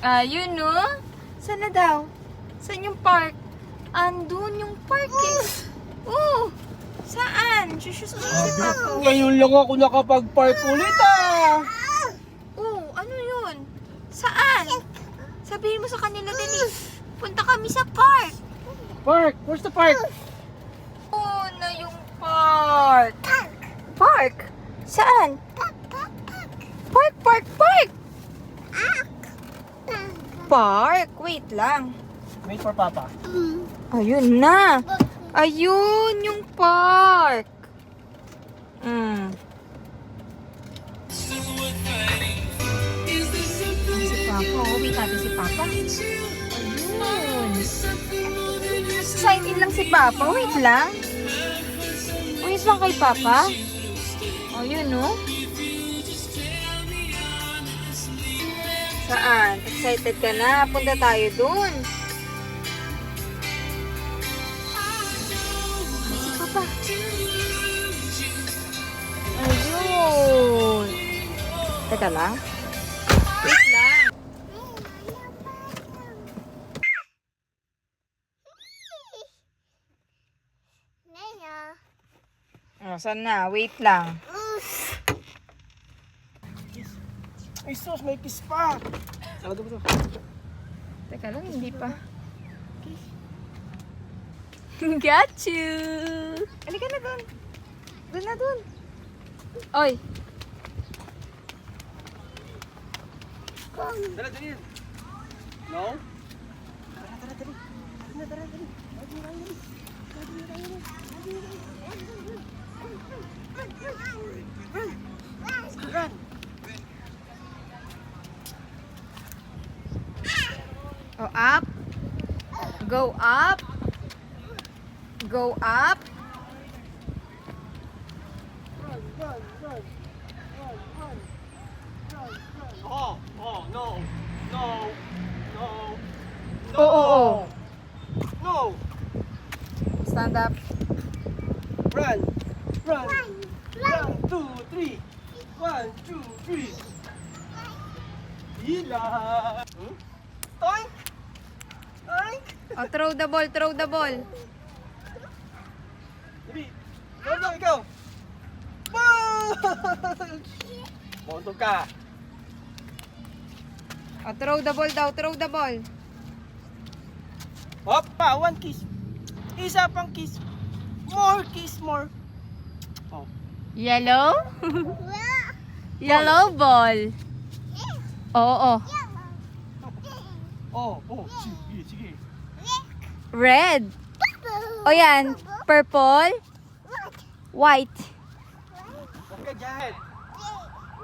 Ayun no? Saan na daw? Saan yung park? Andun yung park eh. Oh! Saan? Shushusun si Papa. Ngayon lang ako nakapag-park ulit Oh, ano yun? Saan? Sabihin mo sa kanila dali. Punta kami sa park. Park? Where's the park? Oh, na yung park. Park? Saan? Park, park, park! Park? Wait lang. Wait for Papa. Ayun na. Ayun yung park. Si Papa. Oh, wait natin si Papa. Ayun. Sign in lang si Papa. Wait lang. Wait lang kay Papa. Ayun, no? Saan? Excited ka na? Punta tayo dun. Ay, si Papa. Ayun. Teka lang. Wait lang. Oh, saan na? Wait lang. Ay sus, may kiss pa. Saan ba ito? Teka lang, hindi pa. Got you! Halika na dun. Dun na dun. Oy! Dala, dali. No? Tara, tara, dali. Tara, tara, dali. Run! Oh, up. Go up. Go up. Run, run, run. Run, run. Run, run. Oh, oh, no. No. No. No. Oh, oh, oh. No. Stand up. Run. Run. Run. 2, 3. 1, 2, 3. Hila. Oink. Oink. Oh, throw the ball, throw the ball. Bibi. Go, go, ikaw. Ball! Montog ka. Oh, throw the ball daw, throw the ball. Hop pa, one kiss. Isa pang kiss. More kiss, more. Oh. Yellow? Yellow ball. Oo, oh. Oh, oh, sige, sige. Red. O yan, purple. White. Okay, dyan.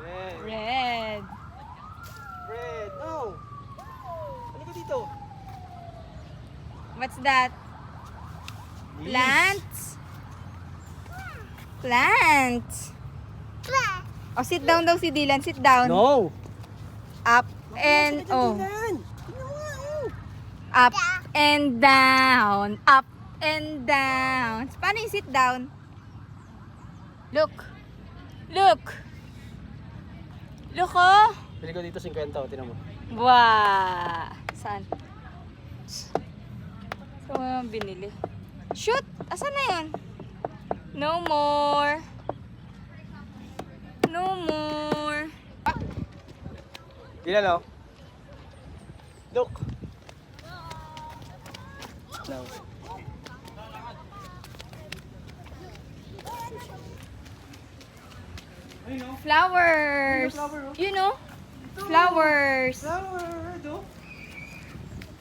Red. Red. Red. Oh. Ano ka dito? What's that? Plants? Plants. Oh, sit down daw si Dylan. Sit down. No. Up and, oh. Tingnan. Up and down. Up and down. Paano yung sit down? Look. Look. Look, oh. Pili ko dito 50, tinan mo. Wow. Saan? So, binili. Shoot! Asan na yun? No more. No more. Ilan, oh? Look. No. Flowers. Flower, oh. You know? Flowers. Flower, do.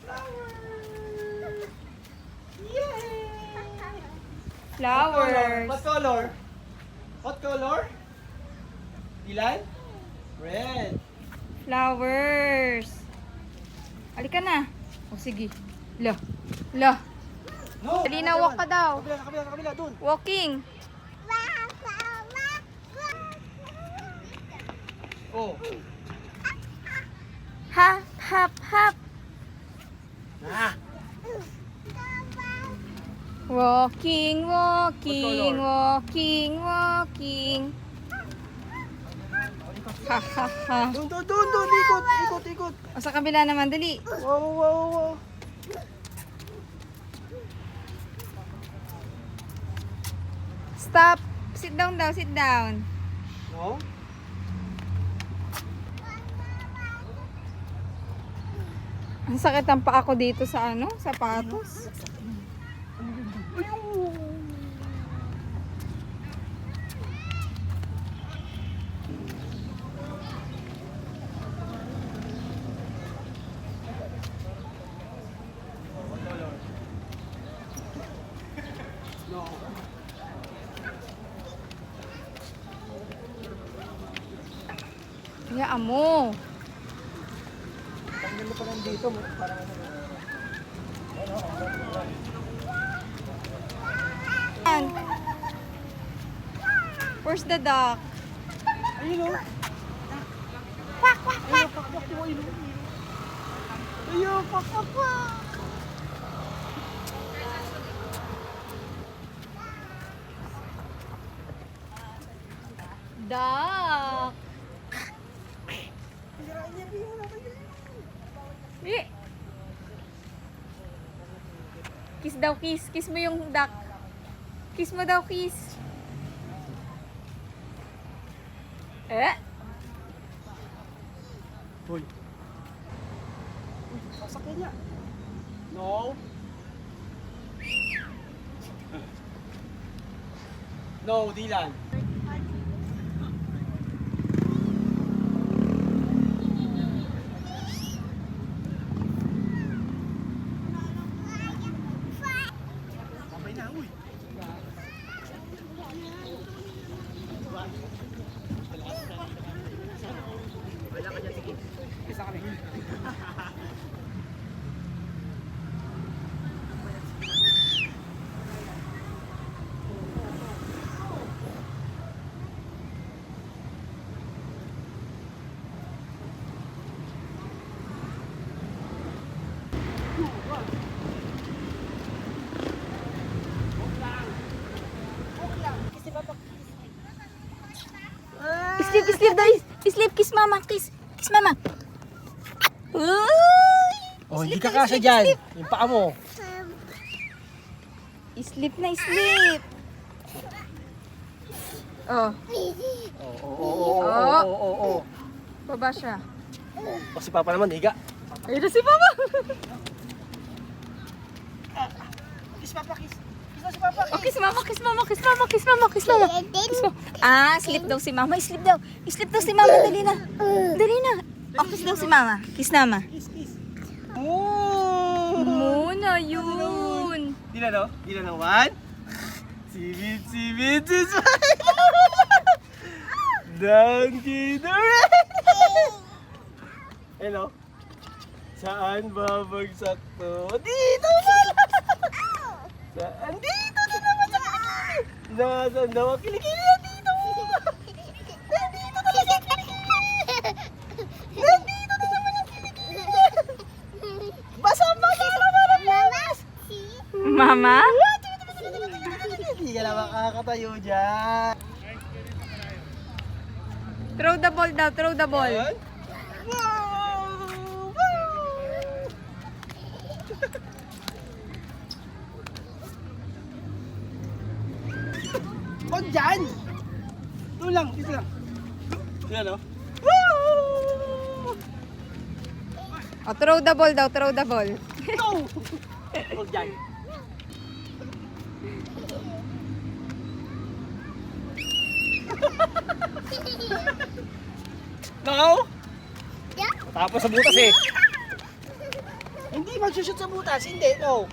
Flower. Yay! Flowers. What color? What color? Ilan? Red. Flowers. Halika na. O sige. La. La. No. Dali na, walk ka daw. Kabila, dun. Walking. Oh. Hop, hop, hop. Ah. Walking, walking, What color? walking, walking. Ha, ha, ha. Doon. Ikot. O, sa kabila naman, dali. Wow. Stop. Sit down daw, sit down. No? Ang sakit ang paa ko dito sa ano, sapatos. Ayun. No. Hayaan mo. Tanggal mo pa lang dito, parang ano. Yan. Where's the duck? Ayun o. Pak. Ayun, pak. Duck. Eh. Kiss daw, kiss. Kiss mo yung duck. Kiss mo daw, kiss. Eh? Hoy. Sasakyan niya. No. No, Dylan. Babay na, uy. Wala ka dyan, sige. Isa kami. Sleep daw. Sleep. Kiss mama. Kiss mama. Uy! Oh, hindi ka kasya dyan. Yung paa mo. Sleep na, sleep. Oh. Oo. Baba siya. O si Papa naman, higa. Ayun na si Papa. Kiss Papa, kiss. Kiss na si Papa. Oh, kiss mama. Kiss mama. Ah, sleep daw si mama. Sleep daw si mama. Dali na. Oh, kiss daw si mama. Kiss mama. Kiss. Oh! Muna yun. Di na one. Sibit, Donkey the Red! Hello? Saan babagsak to? Dito pala! Saan? Dito naman sa kilikili! Nasaan daw ang kilikili? Dito! Nandito na naman ang kilikili! Basa-basa naman ang Mama? Hindi ka na makakatayo dyan. Throw the ball daw. Throw the ball. Ayan. Wow! Huwag dyan! Ito lang. Yan o. Woo! Oh, throw the ball daw. Throw the ball. No! Huwag dyan. No! Tapos sa butas eh. Hindi magsushoot sa butas. Hindi. No.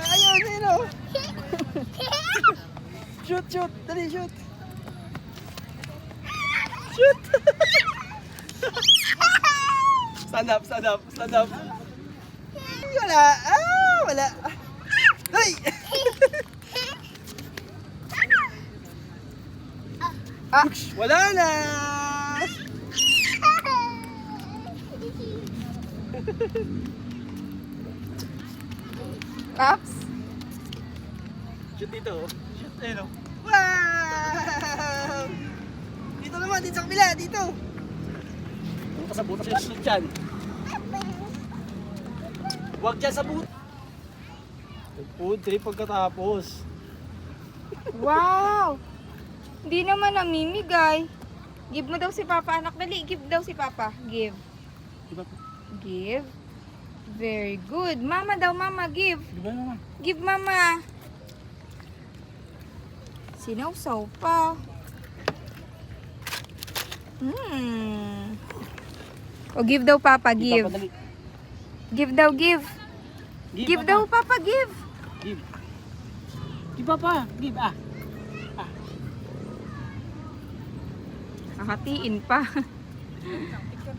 Ayun, oh. Shoot. Dali, shoot. Stand up. Wala. Hey! Wala na! Pops? Shoot dito. Shoot, ayun o. Wow! Dito naman, dito sa kabila, dito. Butas yung sunod dyan. Huwag dyan sa butas. Food trip pagkatapos. Wow! Hindi naman namimigay. Give mo daw si Papa, anak. Dali, give daw si Papa. Give. Give. Very good. Mama daw, Mama, give. Diba naman? Give, Mama. Sinawsaw pa. O, give daw, Papa, give. Give daw, give. Give daw, Papa, give. Give. Give Papa. Give ah. Nakatiin pa.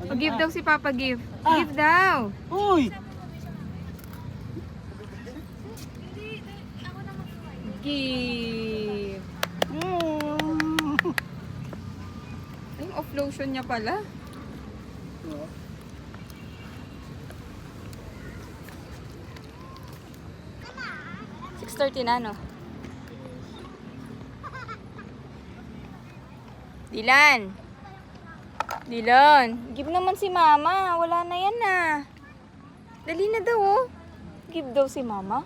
O, give daw si Papa, give. Ah. Give daw. Uy! Give. Ay, yung off lotion niya pala. 6:30 na, no? Dilan. Dilan. Give naman si Mama. Wala na yan na. Dali na daw, oh. Give daw si Mama.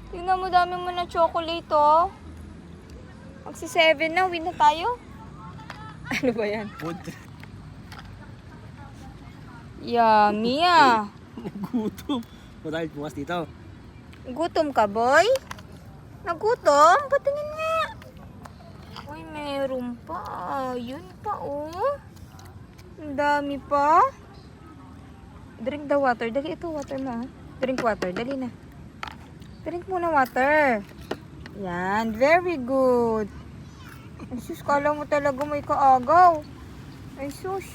Tingnan mo, dami mo na chocolate, oh. Magsi 7 na. Win na tayo. Ano ba yan? Food. Yummy, ah. Nagutom. O dahil bukas dito. Gutom ka, boy? Nagutom? Patingin nga. Uy, meron pa. Yun pa, oh. Ang dami pa. Drink the water. Dali, ito water na. Drink water. Dali na. Drink muna water. Yan. Very good. Ay, sus. Kala mo talaga may kaagaw. Ay, sus.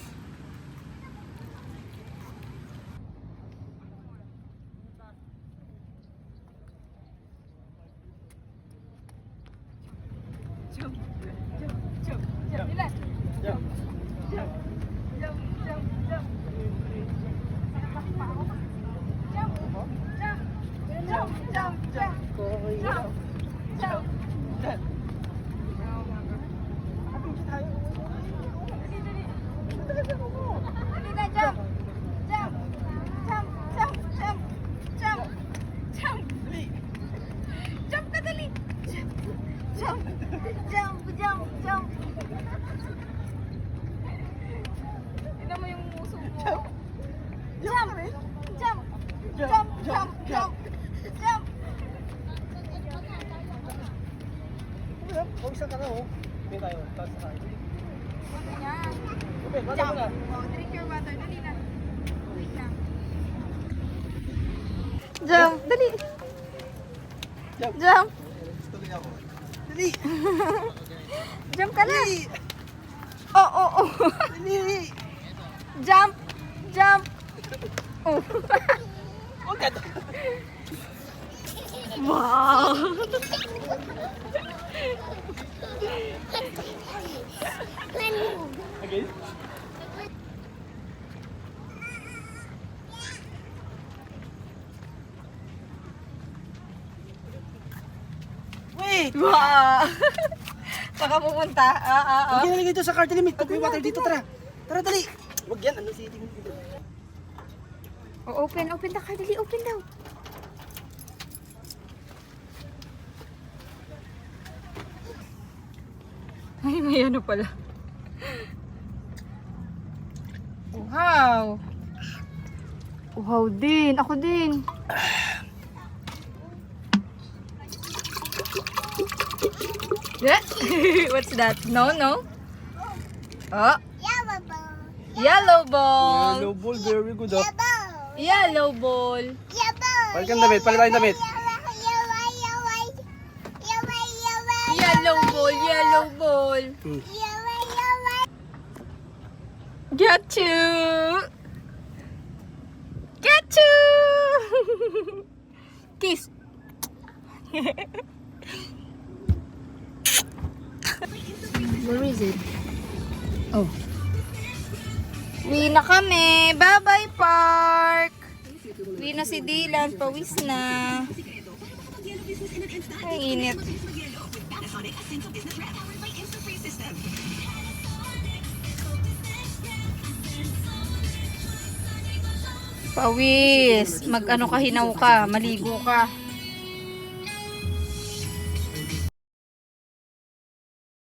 Huwag isa ka na, oh. Hindi tayo. Taas na tayo. Okay, bata mo na. Drink your water. Dali na. Wait lang. Jump. Dali. Jump. Jump. Tuloy ako. Dali! Jump ka na. Oh, oh, oh. Dali! Jump. Jump. Oh. Oh, God! Wow. Again? Wait! Wow. Saka pupunta. Huwag yan nalagay ito sa card limit. Pag may water dito, tara. Tara, dali. Huwag yan. Ano si iting dito? Oh, open. Open na ka. Dali, open daw. Ay, may ano pala. Wow. Wow din. Ako din. Yeah. What's that? No, no. Oh. Yellow ball. Yellow ball. Very good. Oh. Yellow ball. Palit kang damit. Palit tayong damit. Yellow ball. Yellow ball. Get you. Get you. Kiss. Where is it? Oh. Uwi na kami. Bye-bye, park. Uwi na si Dylan. Pawis na. Ay, init. Pawis. Mag-ano ka, hinaw ka. Maligo ka.